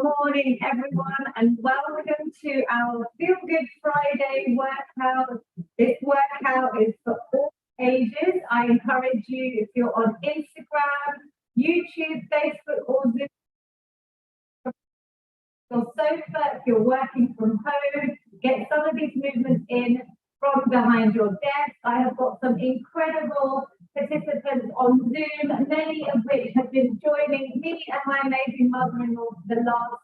morning, everyone, and welcome to our Feel Good Friday workout. This workout is for all ages. I encourage you, if you're on Instagram, YouTube, Facebook, or Zoom, your sofa, if you're working from home, get some of these movements in from behind your desk. I have got some incredible participants on Zoom, many of which have been joining me and my amazing mother-in-law for the last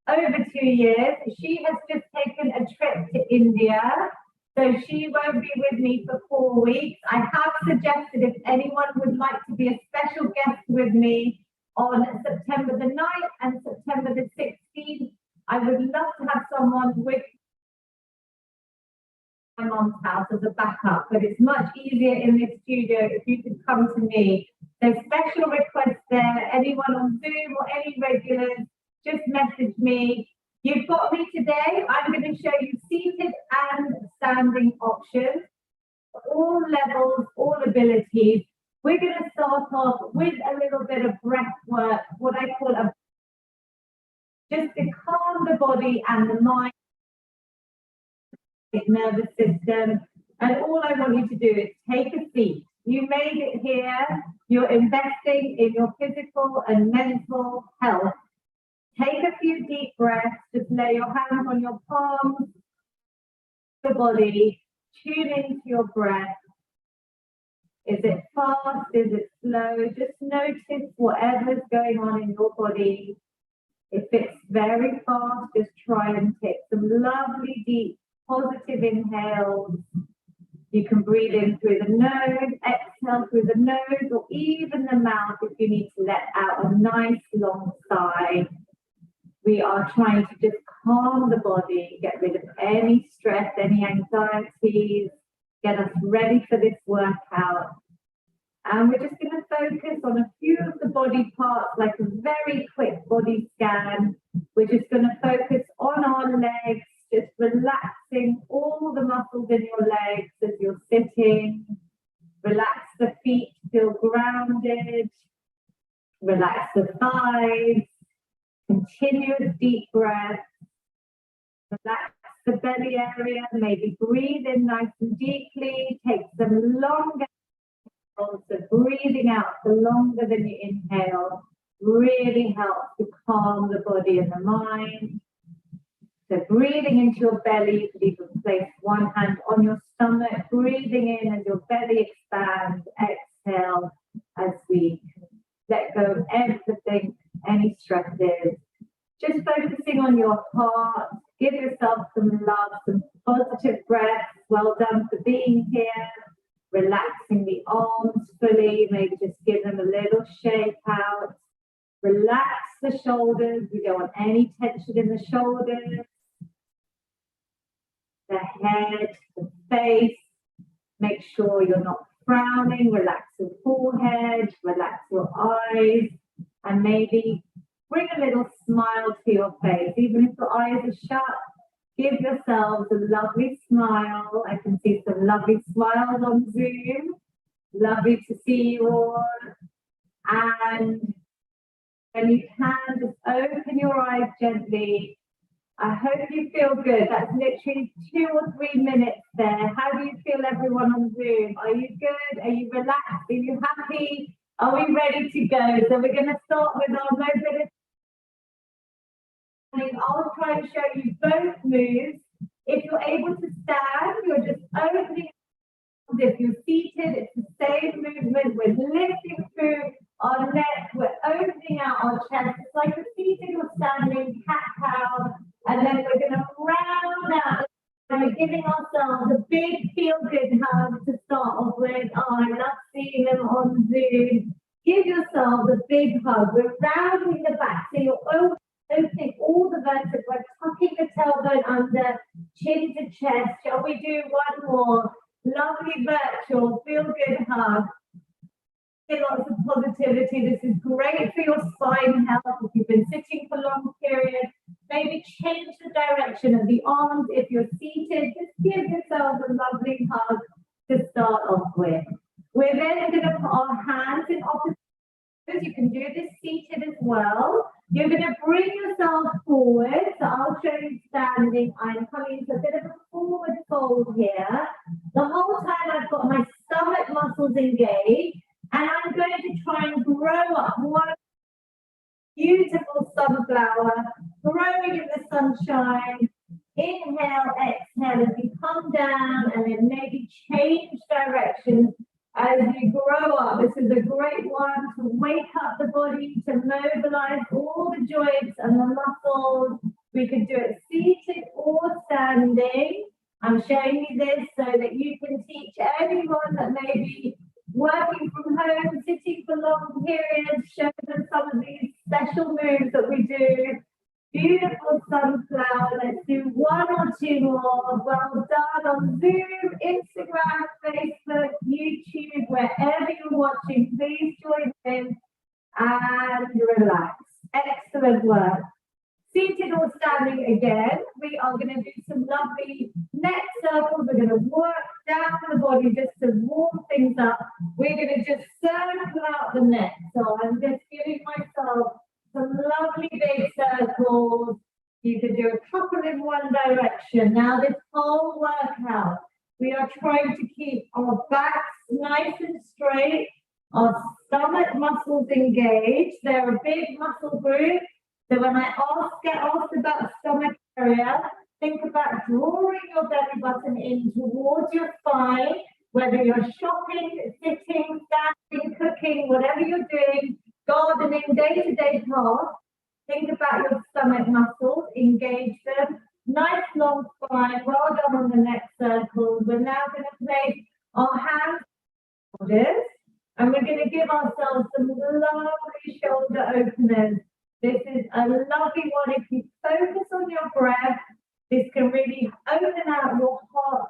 over 2 years. She has just taken a trip to India, so she won't be with me for 4 weeks. I have suggested if anyone would like to be a special guest with me on September the 9th and September the 16th, I would love to have someone with my mom's house as a backup, but it's much easier in this studio if you could come to me. There's special requests there. Anyone on Zoom or any regulars, just message me. You've got me today. I'm going to show you seated and standing options, all levels, all abilities. We're going to start off with a little bit of breath work, what I call just to calm the body and the mind, nervous system. And all I want you to do is take a seat. You made it here. You're investing in your physical and mental health. Take a few deep breaths. Just lay your hands on your palms, your body. Tune into your breath. Is it fast? Is it slow? Just notice whatever's going on in your body. If it's very fast, just try and take some lovely deep positive inhales. You can breathe in through the nose, exhale through the nose, or even the mouth if you need to let out a nice long sigh. We are trying to just calm the body, get rid of any stress, any anxieties, get us ready for this workout. And we're just going to focus on a few of the body parts, like a very quick body scan. We're just going to focus on our legs, just relaxing all the muscles in your legs as you're sitting. Relax the feet, feel grounded. Relax the thighs. Continuous deep breath. Relax the belly area. Maybe breathe in nice and deeply. Take some longer inhales. So breathing out for longer than you inhale really helps to calm the body and the mind. So breathing into your belly, you could even place one hand on your stomach, breathing in as your belly expands, exhale as we let go of everything, any stresses. Just focusing on your heart, give yourself some love, some positive breaths. Well done for being here. Relaxing the arms fully, maybe just give them a little shake out. Relax the shoulders, we don't want any tension in the shoulders. The head, the face, make sure you're not frowning, relax your forehead, relax your eyes, and maybe bring a little smile to your face. Even if your eyes are shut, give yourselves a lovely smile. I can see some lovely smiles on Zoom. Lovely to see you all. And when you can, just open your eyes gently. I hope you feel good. That's literally 2 or 3 minutes there. How do you feel, everyone on Zoom? Are you good? Are you relaxed? Are you happy? Are we ready to go? So we're going to start with our mobility. I'll try and show you both moves. If you're able to stand, you're just opening. If you're seated, it's the same movement. We're lifting through our neck. We're opening out our chest. It's like a seated or standing cat-cow. And then we're going to round out. And we're giving ourselves a big feel-good hug to start off with. Oh, I love seeing them on Zoom. Give yourselves a big hug. We're rounding the back. So you're opening all the vertebrae, tucking the tailbone under, chin to chest. Shall we do one more? Lovely virtual feel-good hug. Lots of positivity. This is great for your spine health. If you've been sitting for long periods, maybe change the direction of the arms. If you're seated, just give yourself a lovely hug to start off with. We're then going to put our hands in opposite. You can do this seated as well. You're going to bring yourself forward. So I'll show you standing. I'm coming into a bit of a forward fold here. The whole time I've got my stomach muscles engaged, and I'm going to try and grow up one beautiful sunflower, growing in the sunshine. Inhale, exhale as you come down, and then maybe change direction as you grow up. This is a great one to wake up the body, to mobilize all the joints and the muscles. We can do it seated or standing. I'm showing you this so that you can teach anyone that may be working from home, sitting for long periods, show them some of these special moves that we do. Beautiful sunflower. Let's do one or two more. Well done on Zoom, Instagram, Facebook, YouTube, wherever you're watching. Please join in and relax. Excellent work. Seated or standing again. We are going to do some lovely neck circles. We're going to work down the body just to warm things up. We're going to just circle out the neck. So I'm just giving myself some lovely big circles. You can do a couple in one direction. Now this whole workout, we are trying to keep our backs nice and straight, our stomach muscles engaged. They're a big muscle group. So when I get asked about stomach area, think about drawing your belly button in towards your spine, whether you're shopping, sitting, standing, cooking, whatever you're doing, gardening, day-to-day tasks. Think about your stomach muscles, engage them. Nice long spine, well done on the neck circles. We're now going to place our hands on shoulders, and we're going to give ourselves some lovely shoulder openers. This is a lovely one. If you focus on your breath, this can really open out your heart.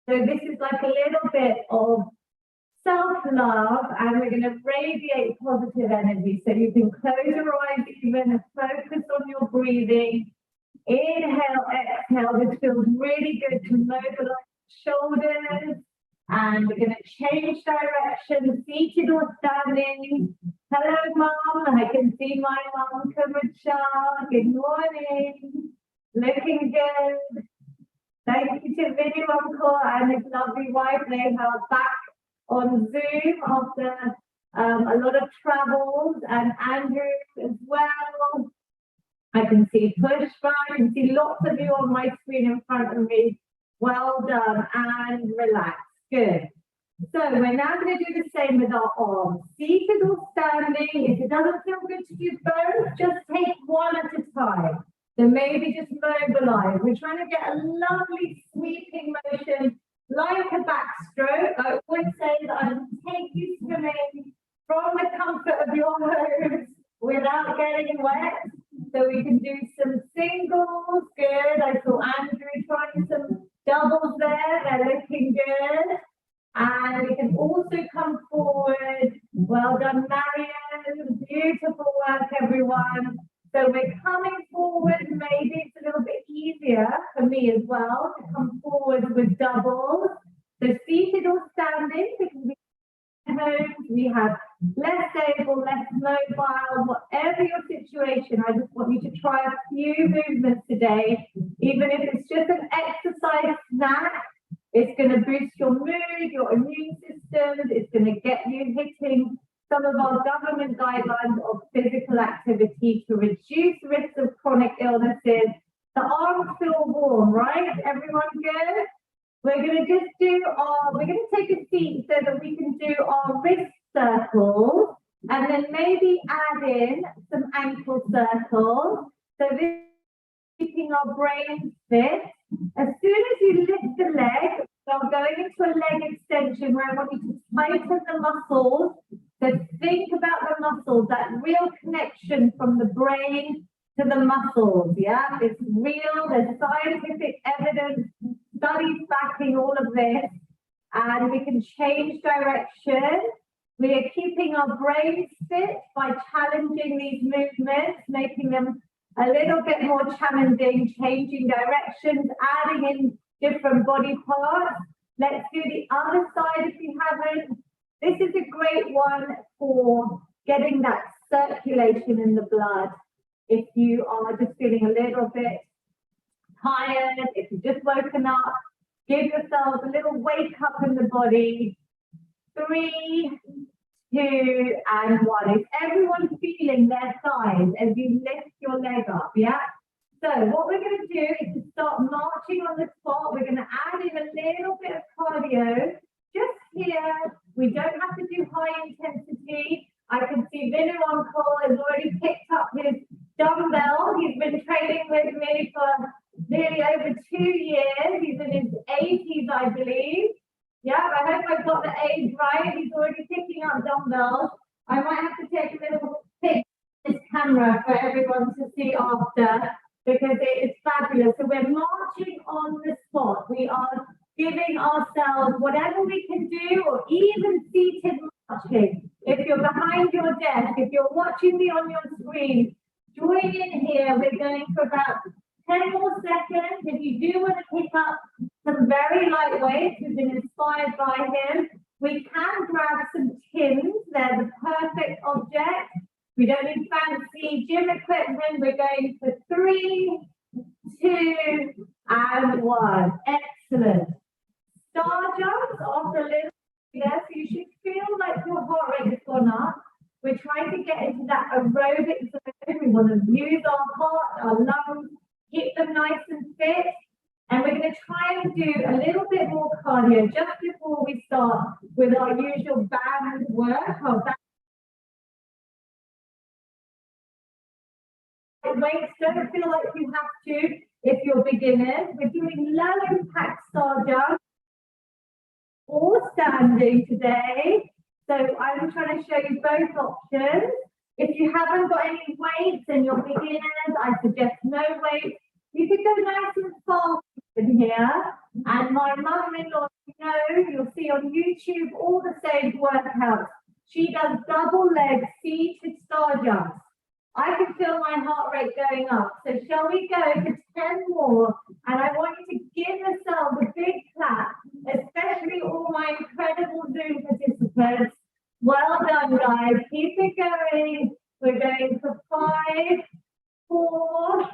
So this is like a little bit of self-love, and we're going to radiate positive energy. So you can close your eyes even and focus on your breathing. Inhale, exhale. This feels really good to mobilize shoulders. And we're going to change direction, seated or standing. Hello, Mom. I can see my mom, Kamacha. Good morning. Looking good. Thank you to Vinny Uncle and his lovely wife. They are back on Zoom after a lot of travels, and Andrew as well. I can see Pushpa. I can see lots of you on my screen in front of me. Well done, and relax. Good. So we're now going to do the same with our arms. Seated or standing. If it doesn't feel good to do both, just take one at a time. So maybe just mobilize. We're trying to get a lovely sweeping motion like a backstroke. I always say that I will take you swimming from the comfort of your home without getting wet. So we can do some singles. Good. I saw Andrew trying some doubles there. They're looking good. And we can also come forward. Well done, Marion. Beautiful work, everyone. So we're coming forward. Maybe it's a little bit easier for me as well to come forward with doubles. So seated or standing, because we have less stable, less mobile, whatever your situation. I just want you to try a few movements today, even if it's just an exercise snack. It's going to boost your mood, your immune system. It's going to get you hitting some of our government guidelines of physical activity to reduce risk of chronic illnesses. The arms feel warm, right? Everyone good? We're going to just do we're going to take a seat so that we can do our wrist circles, and then maybe add in some ankle circles. So this is keeping our brain fit. As soon as you lift the leg, we're going into a leg extension where I want you to tighten the muscles. So think about the muscles, that real connection from the brain to the muscles. Yeah, it's real. There's scientific evidence, studies backing all of this, and we can change direction. We are keeping our brains fit by challenging these movements, making them a little bit more challenging, changing directions, adding in different body parts. Let's do the other side if you haven't. This is a great one for getting that circulation in the blood. If you are just feeling a little bit tired, if you've just woken up, give yourself a little wake up in the body. 3, 2, and 1. Is everyone feeling their thighs as you lift your leg up? Yeah? So what we're going to do is to start marching on the spot. We're going to add in a little bit of cardio just here. We don't have to do high intensity. I can see Vinu on call has already picked up his dumbbell. He's been training with me for nearly over 2 years. He's in his 80s, I believe. Yeah, I hope I've got the age right. He's already picking up dumbbells. I might have to take a little pic of this camera for everyone to see after, because it is fabulous. So we're marching on the spot. We are giving ourselves whatever we can do, or even seated marching. If you're behind your desk, if you're watching me on your screen, join in here. We're going for about 10 more seconds. If you do want to pick up some very light weights, we've been inspired by him. We can grab some tins. They're the perfect object. We don't need fancy gym equipment. We're going for 3, 2, and 1. Excellent. Star jumps after a little bit there, so you should feel like your heart rate has gone up. We're trying to get into that aerobic zone. We want to use our heart, our lungs, keep them nice and fit. And we're going to try and do a little bit more cardio just before we start with our usual band work. Our band weights, don't feel like you have to if you're beginners. We're doing low impact star jumps or standing today. So I'm trying to show you both options. If you haven't got any weights and you're beginners, I suggest no weights. You could go nice and fast in here. And my mother-in-law, you'll see on YouTube all the same workouts. She does double leg seated star jumps. I can feel my heart rate going up. So shall we go for 10 more? And I want you to give yourself a big clap, especially all my incredible Zoom participants. Well done, guys. Keep it going. We're going for 5, 4,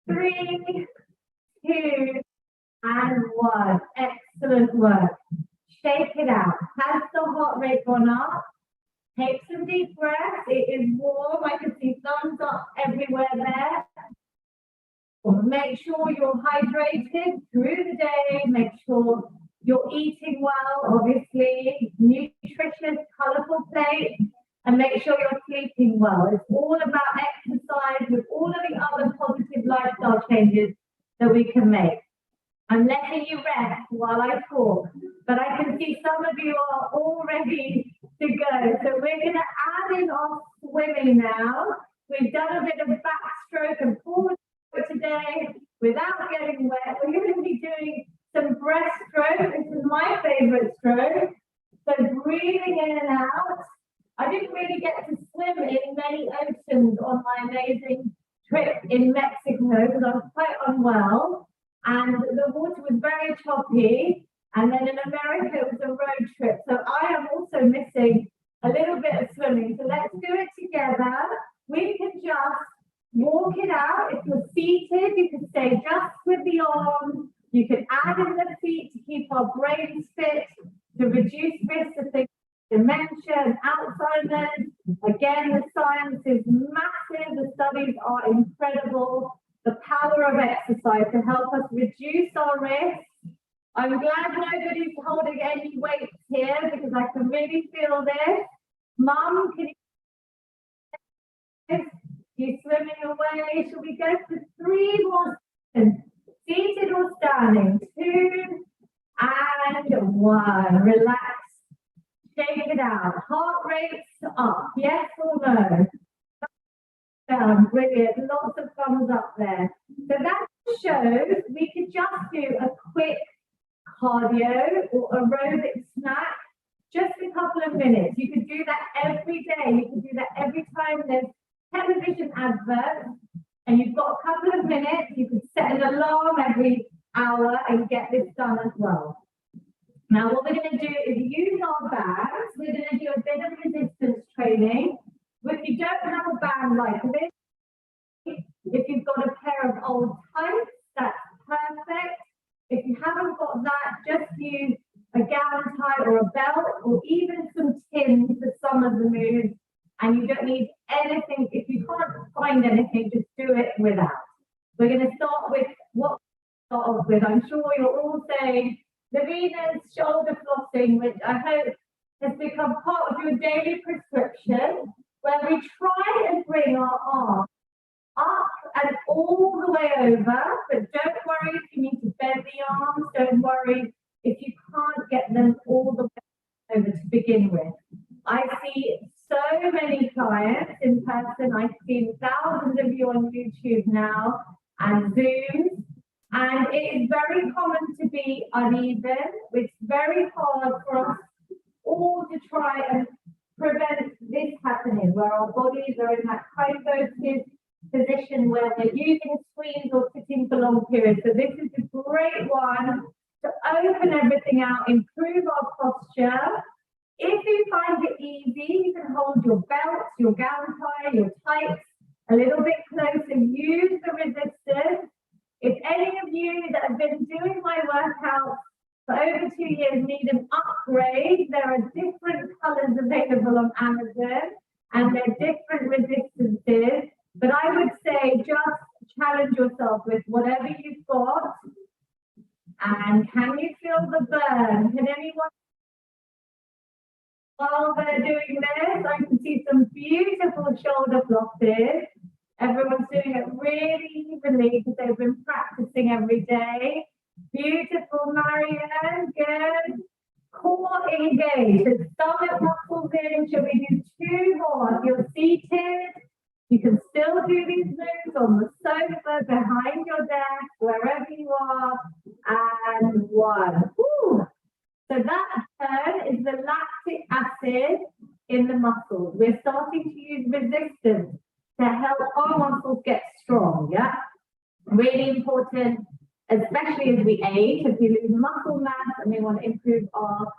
3, 2, and 1. Excellent work. Shake it out. Has the heart rate gone up? Take some deep breaths. It is warm. I can see thumbs up everywhere there. Make sure you're hydrated through the day. Make sure you're eating well, obviously. Nutritious, colourful plate. And make sure you're sleeping well. It's all about exercise with all of the other positive lifestyle changes that we can make. I'm letting you rest while I talk, but I can see some of you are all ready to go. So we're going to add in our swimming now. We've done a bit of backstroke and forward today without getting wet. We're going to be doing some breaststroke. This is my favorite stroke. So breathing in and out. I didn't really get to swim in many oceans on my amazing trip in Mexico because I was quite unwell. And the water was very choppy. And then in America, it was a road trip. So I am also missing a little bit of swimming. So let's do it together. We can just walk it out. If you're seated, you can stay just with the arms. You can add in the feet to keep our brains fit, to reduce risk of things like dementia and Alzheimer's. Again, the science is massive. The studies are incredible. The power of exercise to help us reduce our risk. I'm glad nobody's holding any weights here because I can really feel this. Mum, can you swimming away? Shall we go for 3 more seconds? Seated or standing? 2 and 1. Relax. Shake it out. Heart rate's up. Yes or no? Down. Brilliant. Lots of thumbs up there. So that shows we could just do a quick cardio or aerobic snack, just a couple of minutes. You could do that every day. You could do that every time there's television adverts and you've got a couple of minutes. You could set an alarm every hour and get this done as well. Now what we're going to do is use our bags. We're going to do a bit of resistance training. If you don't have a band like this, if you've got a pair of old tights, that's perfect. If you haven't got that, just use a gown tie or a belt or even some tins for some of the moves. And you don't need anything. If you can't find anything, just do it without. We're going to start with what we start off with. I'm sure you're all saying Lavina's shoulder flossing, which I hope has become part of your daily prescription, where we try and bring our arm up and all the way over, but don't worry if you need to bend the arms, don't worry if you can't get them all the way over to begin with. I see so many clients in person, I've seen thousands of you on YouTube now and Zoom, and it is very common to be uneven. It's very hard for us all to try and prevent this happening, where our bodies are in that kyphosis position where we're using screens or sitting for long periods. So this is a great one to open everything out, improve our posture. If you find it easy, you can hold your belts, your gown tie, your tights a little bit closer. Use the resistance. If any of you that have been doing my workouts for over 2 years need an upgrade, there are different colors available on Amazon and they're different resistances. But I would say just challenge yourself with whatever you've got. And can you feel the burn? Can anyone? While they're doing this, I can see some beautiful shoulder flosses. Everyone's doing it really evenly because they've been practicing every day. Beautiful, Marianne, good. Core engaged. The stomach muscles in. Shall we do 2 more? If you're seated, you can still do these moves on the sofa, behind your desk, wherever you are. And 1. Woo. So that turn is the lactic acid in the muscles. We're starting to use resistance to help our muscles get strong, yeah? Really important, especially as we age, as we lose muscle mass and we want to improve our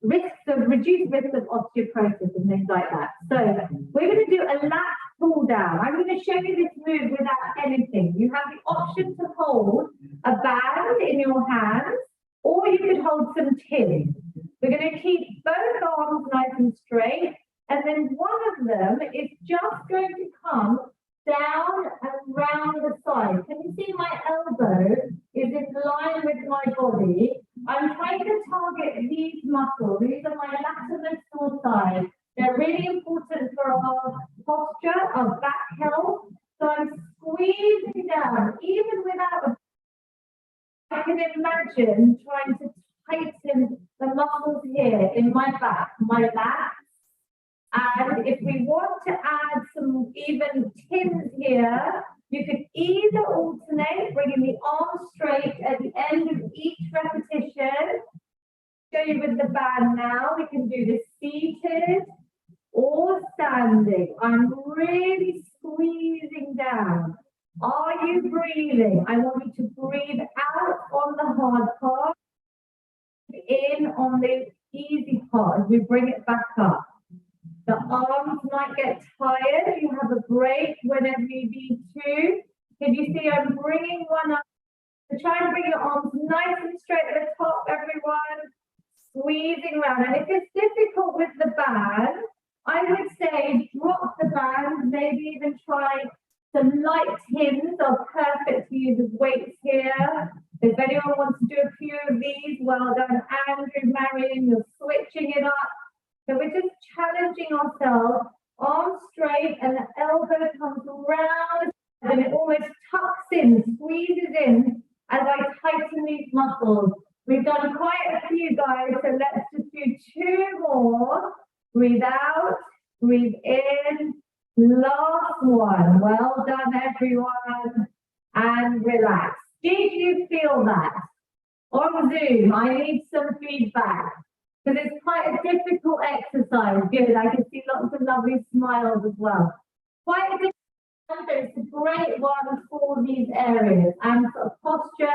reduced risk of osteoporosis and things like that. So we're going to do a lat pull down. I'm going to show you this move without anything. You have the option to hold a band in your hands, or you could hold some tins. We're going to keep both arms nice and straight, and then one of them is just going to come down and round the side. Can you see my elbow is in line with my body? I'm trying to target these muscles. These are my latissimus side. They're really important for our posture, our back health. So I'm squeezing down, even without a... I can imagine trying to tighten the muscles here in my back, my lats. And if we want to add some even tins here, you could either alternate, bringing the arm straight at the end of each repetition. Show you with the band now. We can do this seated or standing. I'm really squeezing down. Are you breathing? I want you to breathe out on the hard part, in on the easy part as we bring it back up. The arms might get tired. You have a break whenever you need to. Can you see I'm bringing one up? So try and bring your arms nice and straight at the top, everyone. Squeezing around. And if it's difficult with the band, I would say drop the band, maybe even try some light tins are perfect to use as weights here. If anyone wants to do a few of these, well done, Andrew, Marion, you're switching it up. So we're just challenging ourselves, arms straight, and the elbow comes round, and it almost tucks in, squeezes in as I tighten these muscles. We've done quite a few, guys, so let's just do 2 more. Breathe out, breathe in. Last one. Well done, everyone. And relax. Did you feel that? On Zoom, I need some feedback. Because it's quite a difficult exercise. Good, I can see lots of lovely smiles as well. Quite a difficult exercise. It's a great one for these areas. And for posture,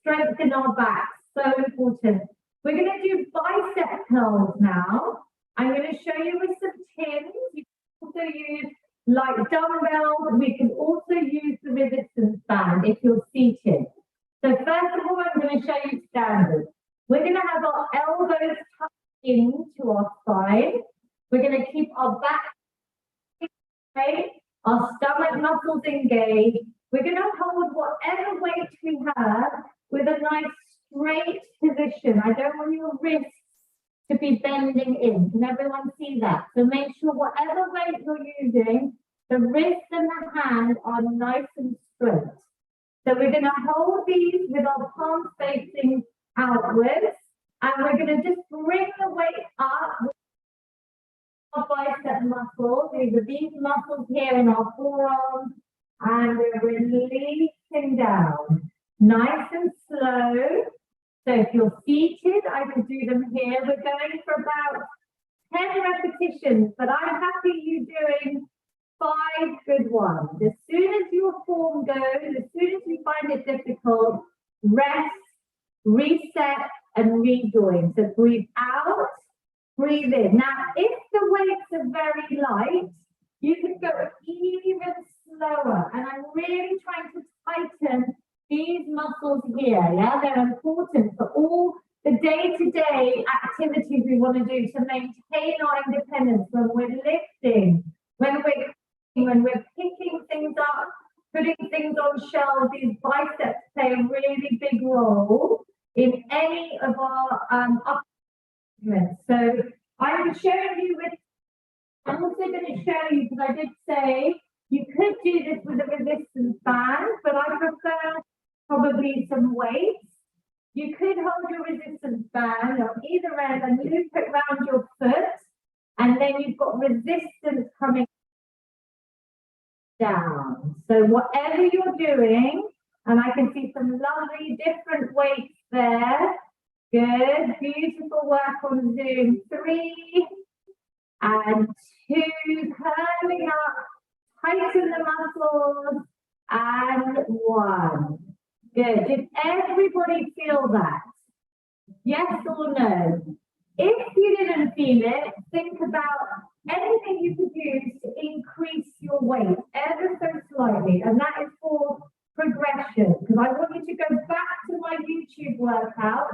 strengthen our backs. So important. We're going to do bicep curls now. I'm going to show you with some tins. You also use like dumbbells. We can also use the resistance band if you're seated. So first of all, I'm going to show you standard. We're going to have our elbows tucked into our spine. We're going to keep our back straight, our stomach muscles engaged. We're going to hold whatever weight we have with a nice straight position. I don't want your wrists to be bending in. Can everyone see that? So make sure whatever weight you're using, the wrist and the hand are nice and straight. So we're going to hold these with our palms facing outwards, and we're going to just bring the weight up with our bicep muscles. These are these muscles here in our forearms, and we're releasing down. Nice and slow. So if you're seated, I can do them here. We're going for about 10 repetitions, but I'm happy you doing 5 good ones. As soon as your form goes, as soon as you find it difficult, rest, reset, and rejoin. So breathe out, breathe in. Now, if the weights are very light, you can go even slower. And I'm really trying to tighten these muscles here, yeah? They're important for all the day-to-day activities we want to do to maintain our independence when we're lifting, when we're picking things up, putting things on shelves. These biceps play a really big role in any of our upper movements. So I'm showing you with, I'm also going to show you, because I did say you could do this with a resistance band, but I prefer probably some weights. You could hold your resistance band on either end and loop it around your foot, and then you've got resistance coming down. So whatever you're doing, and I can see some lovely different weights there. Good, beautiful work on Zoom. 3 and 2, curling up, tighten the muscles, and 1. Good. Did everybody feel that? Yes or no? If you didn't feel it, think about anything you could use to increase your weight ever so slightly, and that is for progression, because I want you to go back to my YouTube workout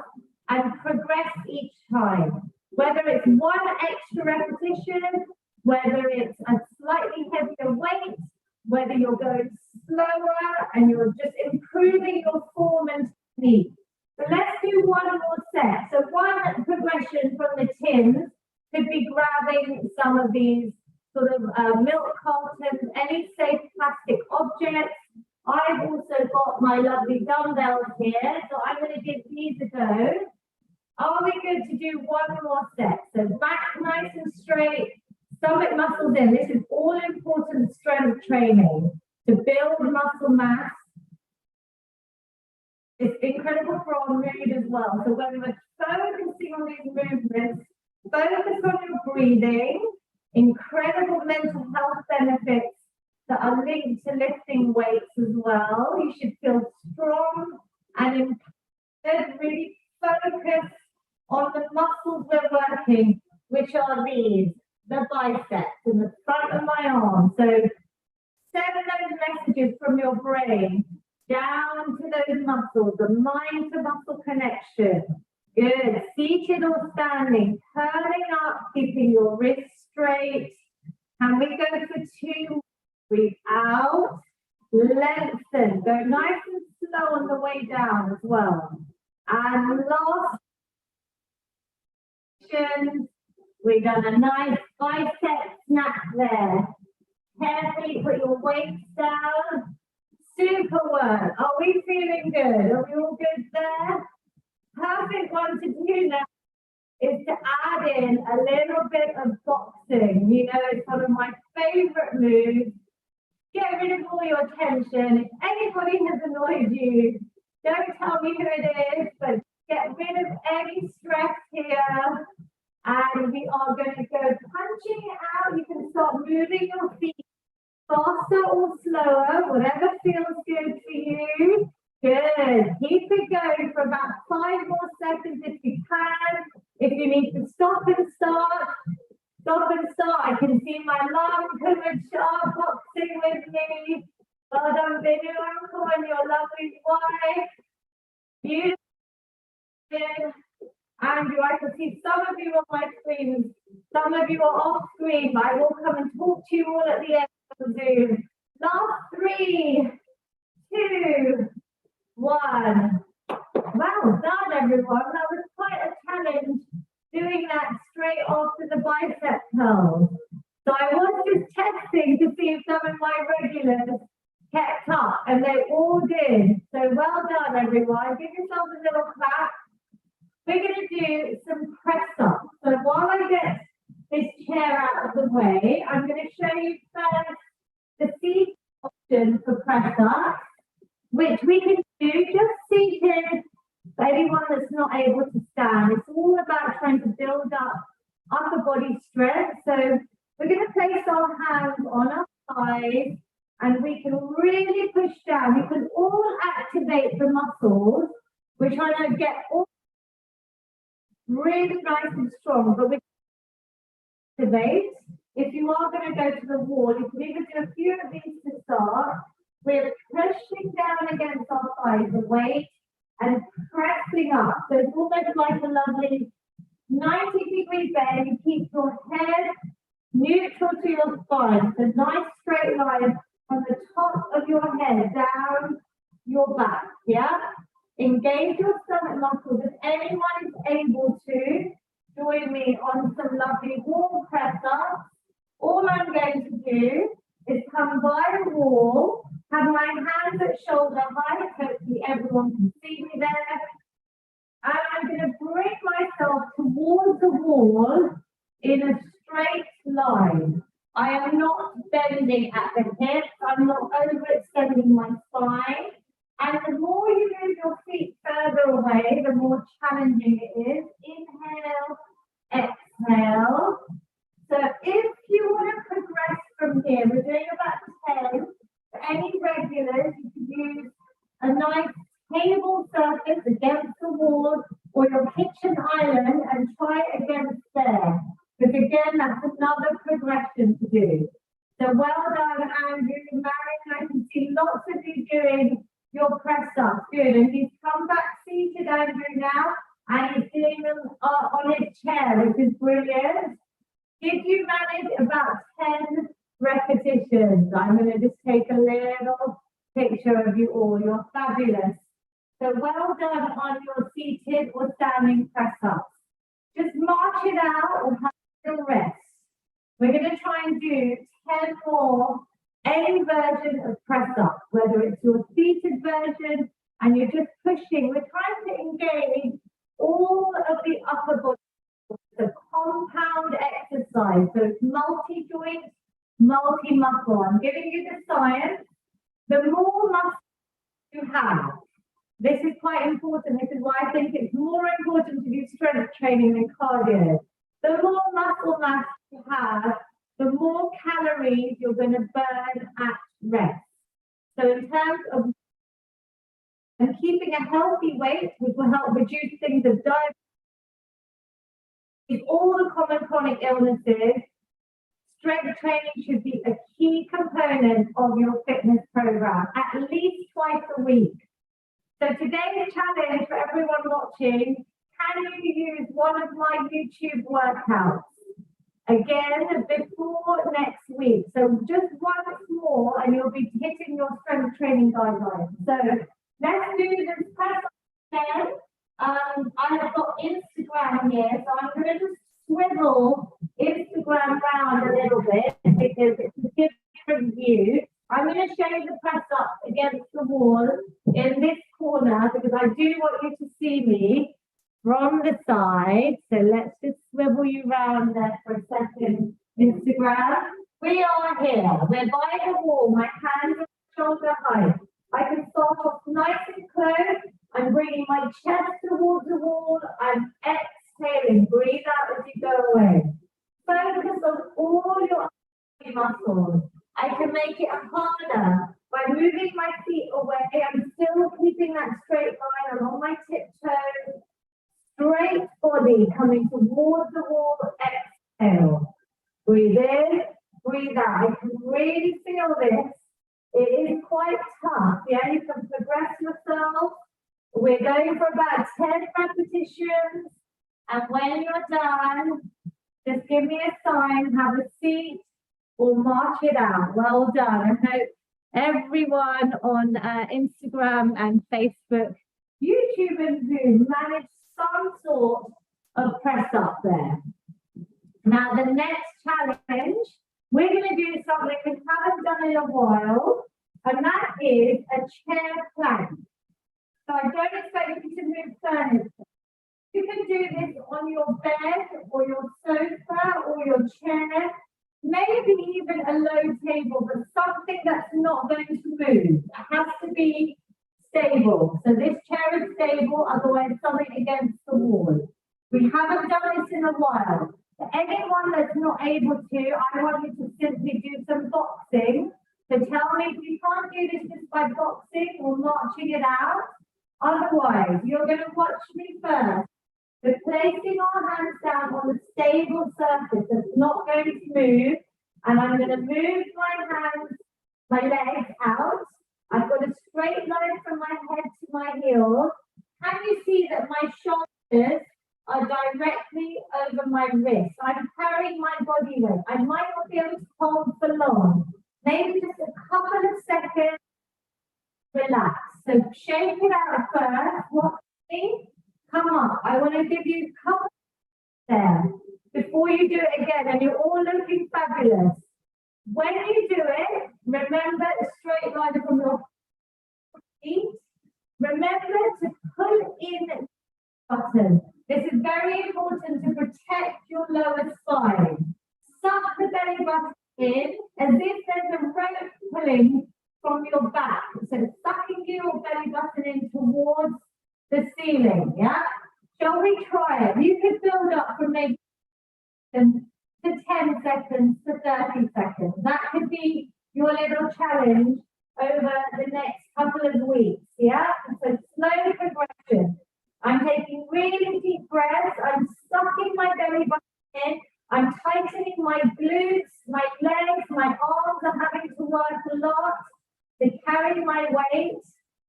and progress each time, whether it's 1 extra repetition, whether it's a slightly heavier weight, whether you're going slower and you're just improving your form and technique. So let's do 1 more set. So 1 progression from the tins could be grabbing some of these sort of milk cartons, any safe plastic objects. I've also got my lovely dumbbells here, so I'm going to give these a go. Are we good to do 1 more set? So back nice and straight, stomach muscles in. This is all important strength training to build muscle mass. It's incredible for our mood as well. So when we're focusing on these movements, focus on your breathing, incredible mental health benefits that are linked to lifting weights as well. You should feel strong and empowered. Really focus on the muscles we're working, which are these, the biceps in the front of my arm. So send those messages from your brain down to those muscles, the mind to muscle connection. Good. Seated or standing, curling up, keeping your wrists straight. Can we go for 2? Breathe out, lengthen. Go nice and slow on the way down as well. And last, we've done a nice bicep snap there. Carefully put your weights down. Super work. Are we feeling good? Are we all good there? Perfect one to do now is to add in a little bit of boxing. You know, it's one of my favorite moves. Get rid of all your tension. If anybody has annoyed you, don't tell me who it is, but get rid of any stress here. And we are going to go punching it out. You can start moving your feet faster or slower, whatever feels good for you. Good. Keep it going for about 5 more seconds if you can. If you need to stop and start, I can see my lungs much sharp boxing with me. Well done, Vinny, uncle, and your lovely wife. You, Andrew, I can see some of you on my screen, some of you are off screen, but I will come and talk to you all at the end of the Zoom. Last 3, 2, 1. Well done, everyone. That was quite a challenge doing that straight after the bicep curls. So I was just testing to see if some of my regulars kept up, and they all did. So well done, everyone. Give yourself a little clap. We're going to do some press-ups. So while I get this chair out of the way, I'm going to show you first the seat option for press-ups, which we can do just seated for anyone that's not able to stand. It's all about trying to build up upper body strength. So we're going to place our hands on our thighs, and we can really push down. We can all activate the muscles. We're trying to get all really nice and strong, but we activate. If you are going to go to the wall, you can even do a few of these to start. We're pushing down against our thighs, the weight, and pressing up. So it's almost like a lovely 90-degree bend. You keep your head neutral to your spine. So nice straight line from the top of your head down your back. Yeah? Engage your stomach muscles. If anyone is able to, join me on some lovely wall press-ups. All I'm going to do is come by the wall, have my hands at shoulder height, hopefully everyone can see me there. And I'm going to bring myself towards the wall in a straight line. I am not bending at the hips, I'm not overextending my spine. And the more you move your feet further away, the more challenging it is. Inhale, exhale. So if you want to progress from here, we're doing about 10. For any regulars, you can use a nice table surface against the wall or your kitchen island and try it against there. Because again, that's another progression to do. So well done, Andrew. Marion, I can see lots of you doing your press up. Good. And he's come back seated, Andrew, now, and he's doing them on his chair, which is brilliant. Did you manage about 10 repetitions? I'm going to just take a little picture of you all. You're fabulous. So well done on your seated or standing press ups. Just march it out or have a little rest. We're going to try and do 10 more, any version of press up, whether it's your seated version and you're just pushing. We're trying to engage all of the upper body. It's a compound exercise, so it's multi-joint, multi-muscle. I'm giving you the science. The more muscle you have, this is quite important. This is why I think it's more important to do strength training than cardio. The more muscle mass you have, the more calories you're going to burn at rest. So in terms of and keeping a healthy weight, which will help reduce things as diabetes, all the common chronic illnesses, strength training should be a key component of your fitness program, at least twice a week. So today's challenge for everyone watching, can you use one of my YouTube workouts? Again, before next week. So just once more and you'll be hitting your strength training guidelines. So let's do this press again. I have got Instagram here, so I'm going to just swivel Instagram round a little bit because it's a different view. I'm going to show you the press up against the wall in this corner because I do want you to see me from the side. So let's just swivel you round there for a second, Instagram. We are here. We're by the wall. My hands are shoulder height. I can start off nice and close. I'm bringing my chest towards the wall. I'm exhaling. Breathe out as you go away. Focus on all your muscles. I can make it harder by moving my feet away. I'm still keeping that straight line. I'm on my tiptoes. Straight body coming towards the wall. Exhale. Breathe in. breathe out. I can really feel this. It is quite tough. Yeah, you can progress yourself. We're going for about 10 repetitions. And when you're done, just give me a sign, have a seat, or march it out. Well done. I hope everyone on Instagram and Facebook, YouTube and Zoom managed some sort of press up there. Now the next challenge, we're going to do something we haven't done in a while, and that is a chair plank. So I don't expect you to move furniture. You can do this on your bed or your sofa or your chair, maybe even a low table, but something that's not going to move. It has to be stable. So this chair is stable, otherwise something against the wall. We haven't done this in a while. For anyone that's not able to, I want you to simply do some boxing. So tell me if you can't do this just by boxing or marching it out. Otherwise, you're going to watch me first. We're placing our hands down on a stable surface that's not going to move. And I'm going to move my hands, my legs out. I've got a straight line from my head to my heels. Can you see that my shoulders are directly over my wrists? I'm carrying my body weight. I might not be able to hold for long. Maybe just a couple of seconds. Relax. So shake it out first. Watch me. Come up. I want to give you a couple there before you do it again, and you're all looking fabulous. When you do it, remember a straight line from your feet. Remember to pull in the button. This is very important to protect your lower spine. Suck the belly button in as if there's a rope pulling from your back. So sucking your belly button in towards the ceiling, yeah? Shall we try it? You could build up from maybe to 10 seconds to 30 seconds. That could be your little challenge over the next couple of weeks, yeah? So slow progression. I'm taking really deep breaths. I'm sucking my belly button in. I'm tightening my glutes, my legs, my arms are having to work a lot to carry my weight.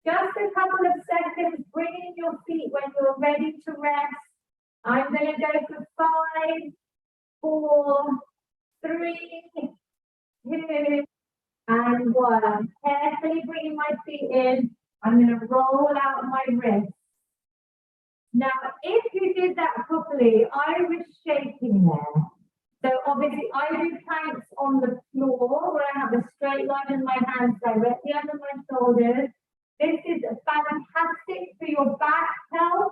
Just a couple of seconds, bring in your feet when you're ready to rest. I'm going to go for 5, 4, 3, 2, and 1. Carefully bringing my feet in. I'm going to roll out my wrists. Now, if you did that properly, I was shaking there. So obviously, I do planks on the floor where I have a straight line in my hands directly under my shoulders. This is fantastic for your back health,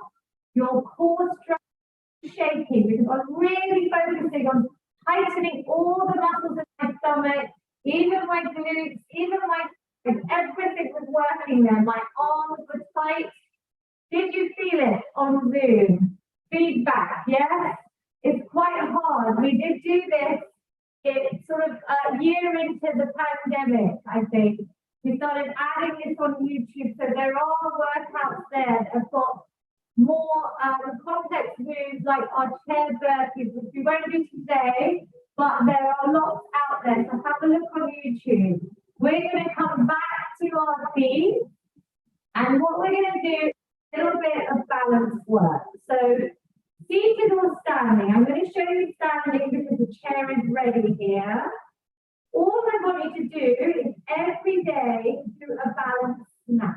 your core structure, shaking, because I'm really focusing on tightening all the muscles in my stomach, even my glutes, even my everything was working there. My arms were tight. Did you feel it on Zoom? Feedback, yes? It's quite hard. We did do this. It's sort of a year into the pandemic, I think. We started adding this on YouTube, so there are workouts there that have got more complex moves like our chair burpees, which we won't do today, but there are lots out there, so have a look on YouTube. We're going to come back to our feet, and what we're going to do is a little bit of balance work. So seated or standing, I'm going to show you standing because the chair is ready here. All I want you to do is every day do a balance snatch.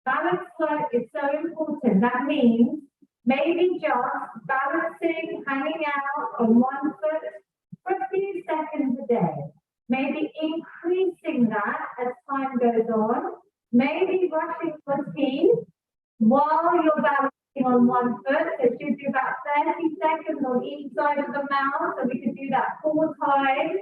Balance work is so important. That means maybe just balancing, hanging out on one foot for a few seconds a day. Maybe increasing that as time goes on. Maybe brushing your teeth while you're balancing on one foot. So it should do about 30 seconds on each side of the mouth. So we can do that 4 times.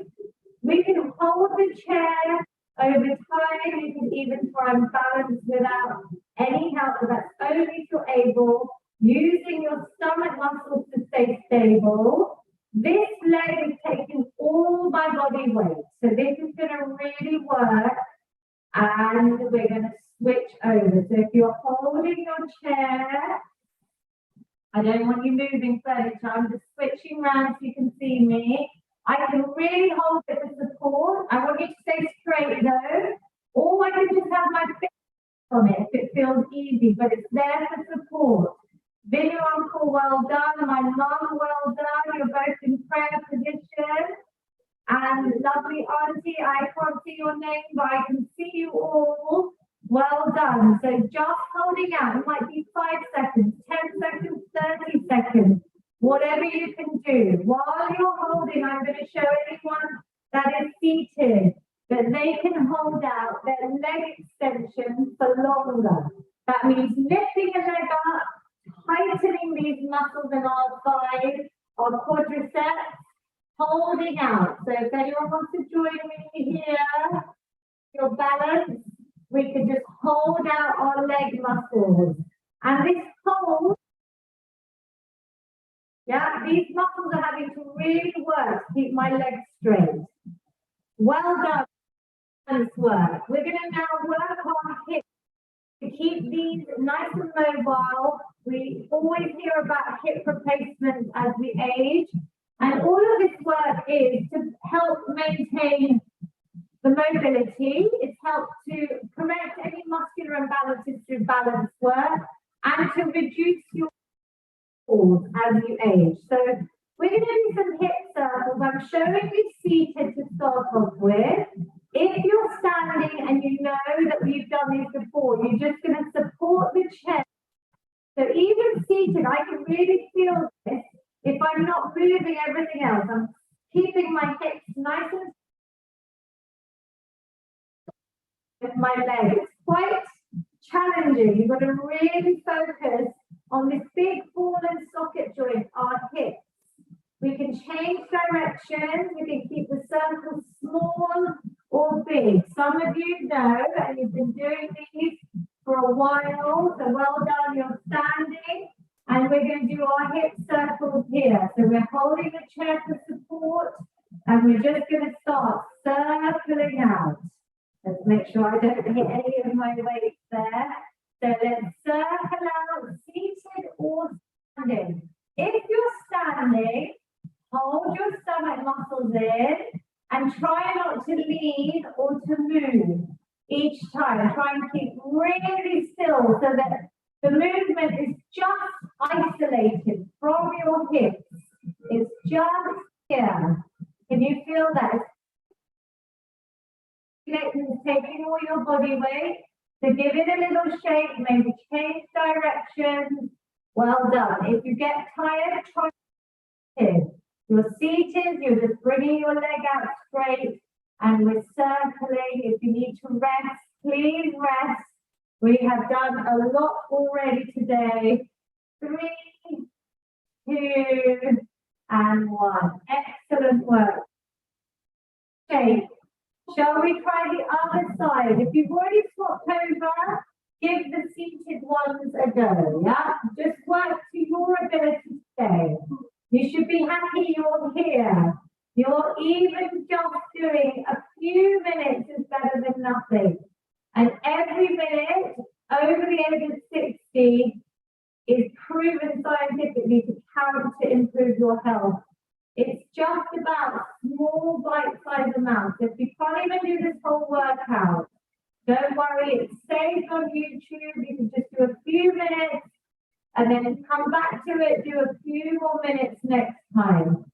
We can hold the chair over time. You can even try and balance without any help, but that's only if you're able, using your stomach muscles to stay stable. This leg is taking all my body weight. So this is going to really work. And we're going to switch over. So if you're holding your chair, I don't want you moving furniture. I'm just switching around so you can see me. I can really hold it for support. I want you to stay straight though, or I can just have my finger on it if it feels easy, but it's there for support. Vin, your uncle, well done. My mum, well done. You're both in prayer position. And lovely auntie, I can't see your name, but I can see you all. Well done. So just holding out. It might be 5 seconds, 10 seconds, 30 seconds, whatever you can do. While you're holding, I'm going to show anyone that is seated that they can hold out their leg extension for longer. That means lifting a leg up, tightening these muscles in our thighs, our quadriceps, holding out. So if anyone wants to join me here, your balance, we can just hold out our leg muscles. And this hold, yeah, these muscles are having to really work to keep my legs straight. Well done, balance work. We're going to now work on hips to keep these nice and mobile. We always hear about hip replacements as we age. And all of this work is to help maintain the mobility. It's helped to correct any muscular imbalances through balance work and to reduce your falls as you age. So we're going to do some hip circles. I'm showing you seated to start off with. If you're standing and you know that we've done this before, you're just going to support the chest. So even seated, I can really feel this. If I'm not moving everything else, I'm keeping my hips nice and with my legs. It's quite challenging. You've got to really focus on this big ball and socket joint, our hips. We can change directions. We can keep the circle small or big. Some of you know, and you've been doing these for a while, so well done, you're standing. And we're going to do our hip circles here. So we're holding the chair for support, and we're just going to start circling out. Let's make sure I don't hit any of my weights there. So let's circle out, seated or standing. If you're standing, hold your stomach muscles in and try not to lean or to move each time. Try and keep really still so that the movement is just isolated from your hips. It's just here. Can you feel that? It's taking all your body weight to give it a little shape, maybe change directions. Well done. If you get tired, try to. You're seated, you're just bringing your leg out straight, and we're circling. If you need to rest, please rest. We have done a lot already today. 3, 2, and 1. Excellent work. Okay, shall we try the other side? If you've already swapped over, give the seated ones a go, yeah? Just work to your ability today. You should be happy you're here. You're even just doing a few minutes is better than nothing. And every minute over the age of 60 is proven scientifically to count to improve your health. It's just about small bite-sized amounts. If you can't even do this whole workout, don't worry, it's saved on YouTube. You can just do a few minutes and then come back to it, do a few more minutes next time.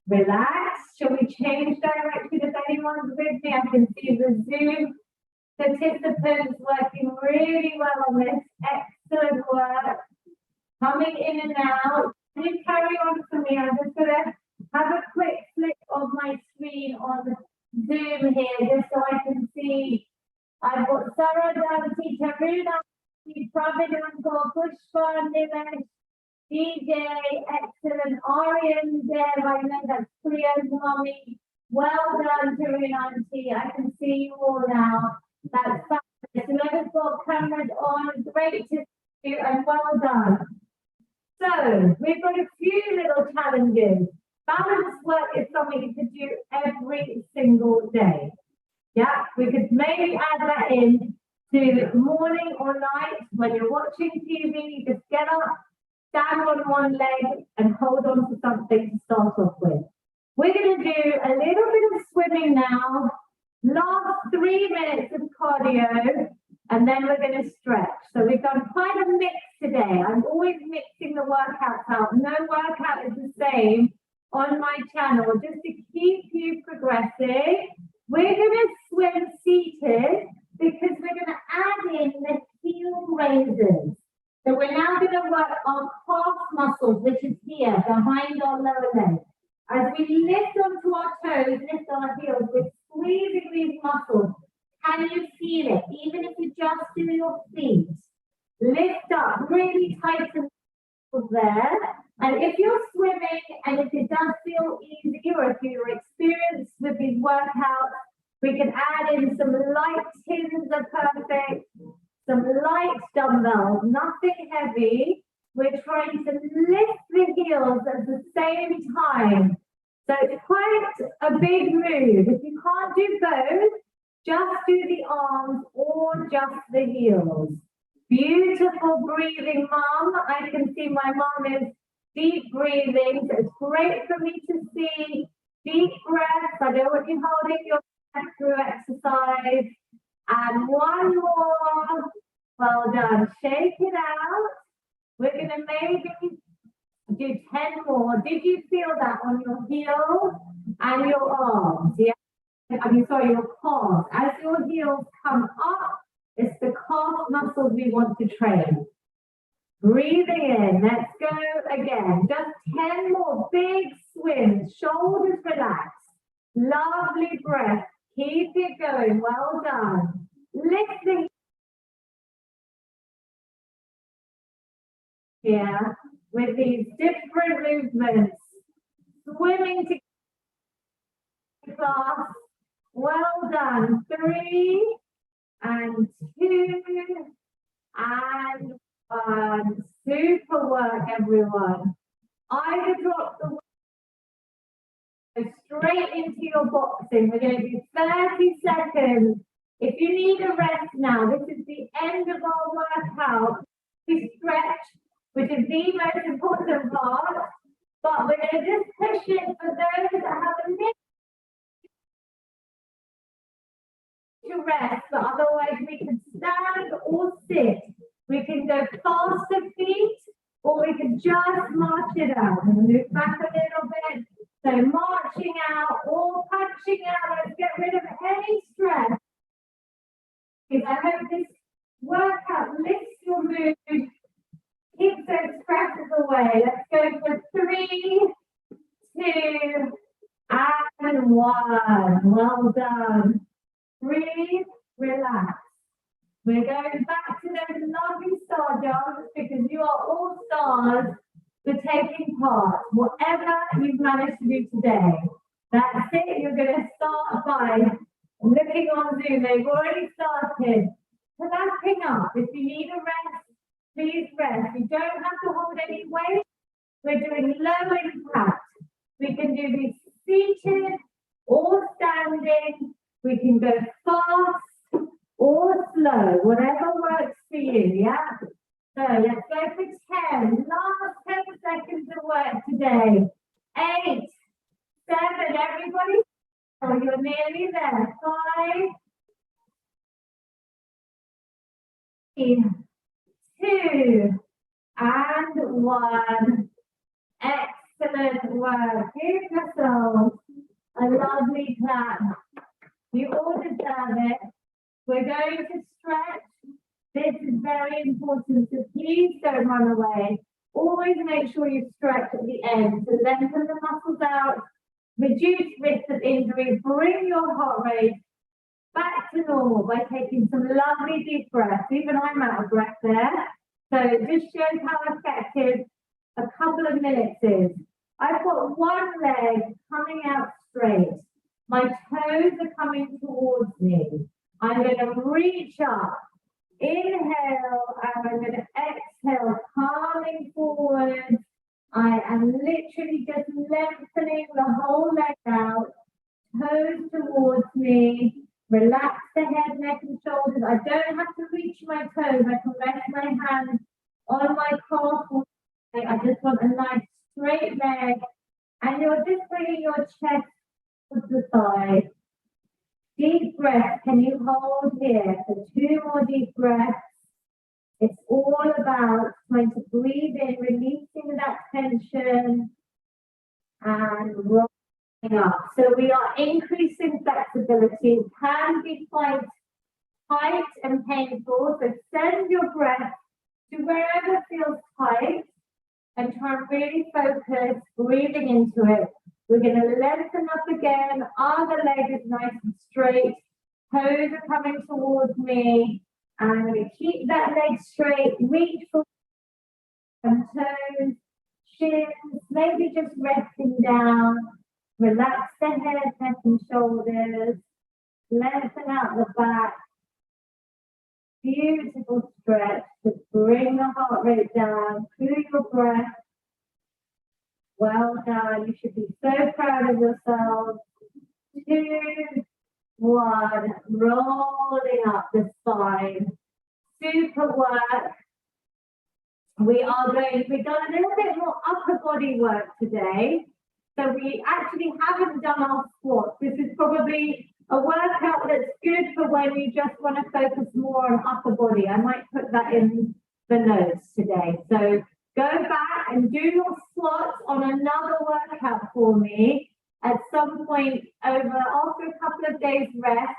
Relax. Shall we change direction if anyone's with me? I can see the Zoom participants working really well on this. Excellent work. Coming in and out. Can you carry on for me? I'm just going to have a quick flick of my screen on Zoom here just so I can see. I've got Sarah, Davati, Taruna, Pravin, Pushpa, Nimesh, DJ, excellent. Arian there, I know that's Priya's mommy. Well done, Taruna Auntie. I can see you all now. That's fabulous. Whoever's got cameras on, great to see you and well done. So, we've got a few little challenges. Balance work is something you could do every single day. Yeah, we could maybe add that in to morning or night when you're watching TV. You just get up, stand on one leg and hold on to something to start off with. We're going to do a little bit of swimming now. Last 3 minutes of cardio, and then we're going to stretch. So we've done quite a mix today. I'm always mixing the workouts out. No workout is the same on my channel, just to keep you progressing. We're going to swim seated because we're going to add in the heel raises. So we're now going to work our calf muscles, which is here behind our lower leg. As we lift onto our toes, lift our heels, we're squeezing these muscles. Can you feel it? Even if you just do your feet. Lift up, really tighten there. And if you're swimming and if it does feel easy, or if you're experienced with these workouts, we can add in some light tins are perfect, some light dumbbells, nothing heavy. We're trying to lift the heels at the same time. So it's quite a big move. If you can't do both, just do the arms or just the heels. Beautiful breathing, Mum. I can see my mum is deep breathing. So it's great for me to see deep breaths. I don't want you holding your breath through exercise. And one more. Well done. Shake it out. We're going to maybe do 10 more. Did you feel that on your heels and your arms? Yeah. Sorry, your calves. As your heels come up, it's the calf muscles we want to train. Breathing in. Let's go again. Just 10 more big swims. Shoulders relaxed. Lovely breath. Keep it going. Well done. Lift the here with these different movements, swimming to class. Well done. 3 and 2 and 1. Super work, everyone. Either drop the weight straight into your boxing. We're going to do 30 seconds. If you need a rest now, this is the end of our workout. We stretch, which is the most important part, but we're going to just push it for those that have a little to rest, but otherwise we can stand or sit. We can go faster feet, or we can just march it out and move back a little bit. So marching out or punching out, let's get rid of any stress. I hope this workout lifts your mood. Keep those stresses away. Let's go for 3, 2, and 1. Well done. Breathe, relax. We're going back to those lovely star jumps because you are all stars for taking part. Whatever you've managed to do today, that's it. You're going to start by looking on Zoom. They've already started clapping up. If you need a rest, please rest. You don't have to hold any weight. We're doing low impact. We can do these seated or standing. We can go fast or slow, whatever works for you, yeah? So let's go for 10. Last 10 seconds of work today. 8, 7, everybody. Oh, you're nearly there. 5, 3, 2, and 1. Excellent work. Give yourselves a lovely clap. You all deserve it. We're going to stretch. This is very important, so please don't run away. Always make sure you stretch at the end to lengthen the muscles out, reduce risk of injury, bring your heart rate back to normal by taking some lovely deep breaths. Even I'm out of breath there. So it just shows how effective a couple of minutes is. I've got one leg coming out straight. My toes are coming towards me. I'm going to reach up, inhale, and I'm going to exhale, calming forward. I am literally just lengthening the whole leg out, toes towards me. Relax the head, neck, and shoulders. I don't have to reach my toes. I can rest my hands on my calf. I just want a nice straight leg And you're just bringing your chest to the side. Deep breath. Can you hold here for 2 more deep breaths? It's all about trying to breathe in, releasing that tension, and rolling up. So we are increasing flexibility. It can be quite tight and painful. So send your breath to wherever feels tight and try and really focus breathing into it. We're going to lengthen up again. Other leg is nice and straight. Toes are coming towards me. And I'm going to keep that leg straight. Reach for and toes, shins, maybe just resting down. Relax the head, neck and shoulders. Lengthen out the back. Beautiful stretch to bring the heart rate down through your breath. Well done. You should be so proud of yourself. 2, 1. Rolling up the spine. Super work. We've done a little bit more upper body work today. So we actually haven't done our squats. This is probably a workout that's good for when you just want to focus more on upper body. I might put that in the notes today. So go back and do your squats on another workout for me at some point after a couple of days rest.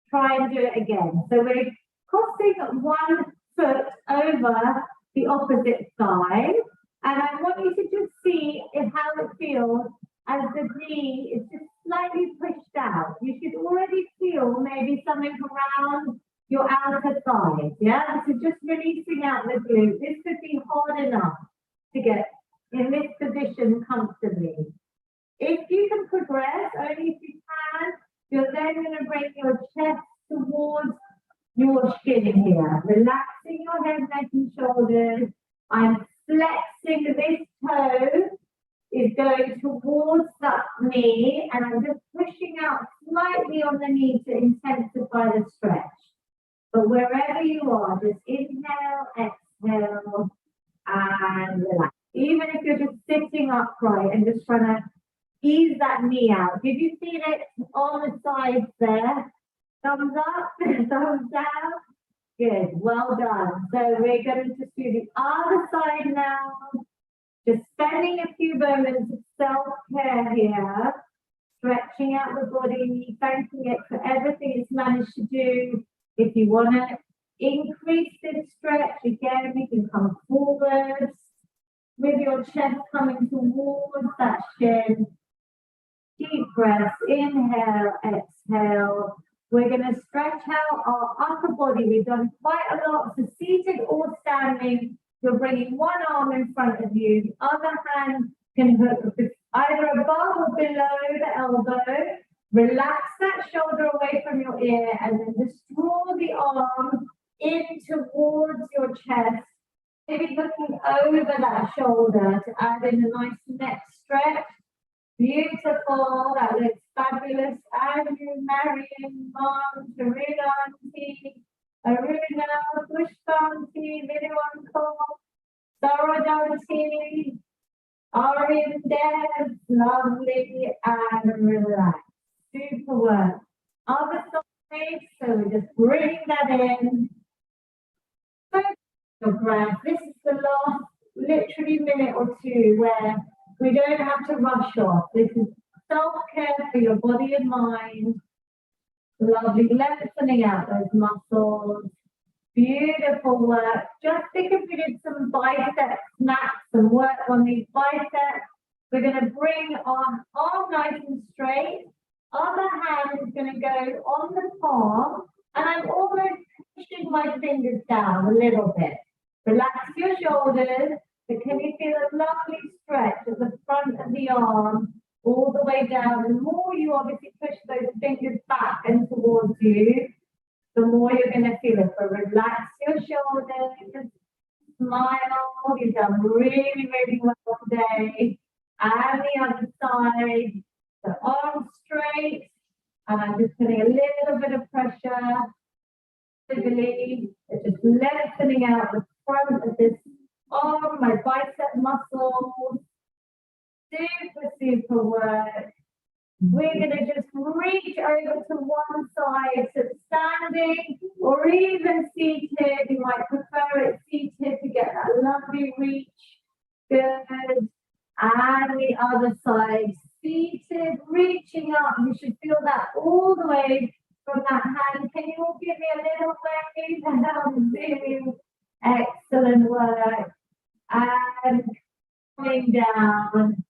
Try and do it again. So we're crossing one foot over the opposite side. And I want you to just see how it feels as the knee is just slightly pushed out. You should already feel maybe something around your outer thigh. Yeah, so just releasing out the glute. This could be hard enough to get in this position comfortably. If you can progress, only if you can, you're then going to bring your chest towards your shin here. Relaxing your head, neck and shoulders. I'm flexing this toe is going towards that knee, and I'm just pushing out slightly on the knee to intensify the stretch. But wherever you are, just inhale, exhale, and relax. Even if you're just sitting upright and just trying to ease that knee out. Did you feel it on the sides there? Thumbs up, thumbs down. Good, well done. So we're going to just do the other side now. Just spending a few moments of self-care here, stretching out the body, thanking it for everything it's managed to do. If you want to increase this stretch, again, you can come forwards with your chest coming towards that shin. Deep breaths, inhale, exhale. We're going to stretch out our upper body. We've done quite a lot. So seated or standing, you're bringing one arm in front of you. The other hand can hook either above or below the elbow. Relax that shoulder away from your ear and then just draw the arm in towards your chest. Maybe looking over that shoulder to add in a nice neck stretch. Beautiful, that looks fabulous. Andrew, Marion, Mom, Tarina, Auntie, Aruna, Pushpanti, Video Uncle, Sarah Dante, Arian Deb, lovely, and relax. Super work. Other side, so we're just bringing that in. Focus your breath. This is the last literally minute or two where we don't have to rush off. This is self-care for your body and mind. Lovely, lengthening out those muscles. Beautiful work. Just because we did some bicep snacks and work on these biceps, we're going to bring our arm nice and straight. Other hand is going to go on the palm, and I'm almost pushing my fingers down a little bit. Relax your shoulders. But can you feel a lovely stretch at the front of the arm, all the way down? The more you obviously push those fingers back and towards you, the more you're going to feel it. So relax your shoulders, smile. You've done really, really well today. And the other side, the arms straight. And I'm just putting a little bit of pressure. Just lengthening out the front of this arm, my bicep muscles. super work. We're going to just reach over to one side, so standing or even seated. You might prefer it seated to get that lovely reach. Good. And the other side, seated, reaching up. You should feel that all the way from that hand. Can you all give me a little wave? Excellent work. And coming down.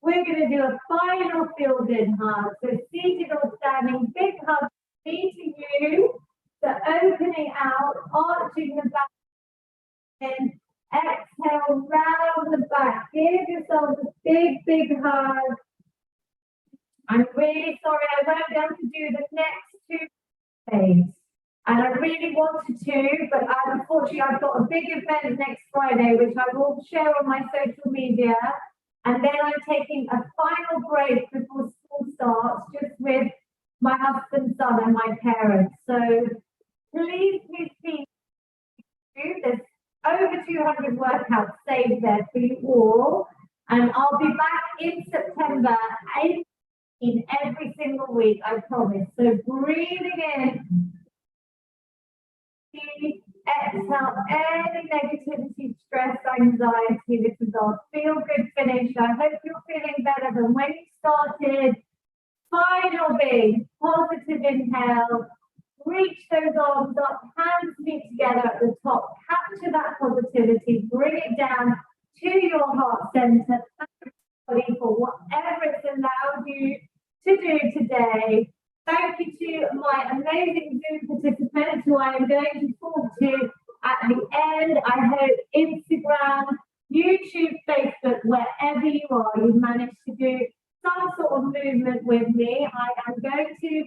We're going to do a final filled-in hug. So seated or standing, big hug, meeting you. So opening out, arching the back. And exhale, round the back. Give yourself a big, big hug. I'm really sorry I won't be able to do the next two days. And I really wanted to, but unfortunately I've got a big event next Friday, which I will share on my social media. And then I'm taking a final break before school starts, just with my husband, son, and my parents. So please, there's over 200 workouts saved there for you all. And I'll be back in September, 18 every single week, I promise. So breathing in. Exhale any negativity, stress, anxiety. This is our feel good finish. I hope you're feeling better than when you started. Final big positive inhale. Reach those arms up, hands meet together at the top. Capture that positivity, bring it down to your heart center. Thank you for whatever it's allowed you to do today. Thank you to my amazing Zoom participants who I am going to talk to at the end. I hope Instagram, YouTube, Facebook, wherever you are, you've managed to do some sort of movement with me. I am going to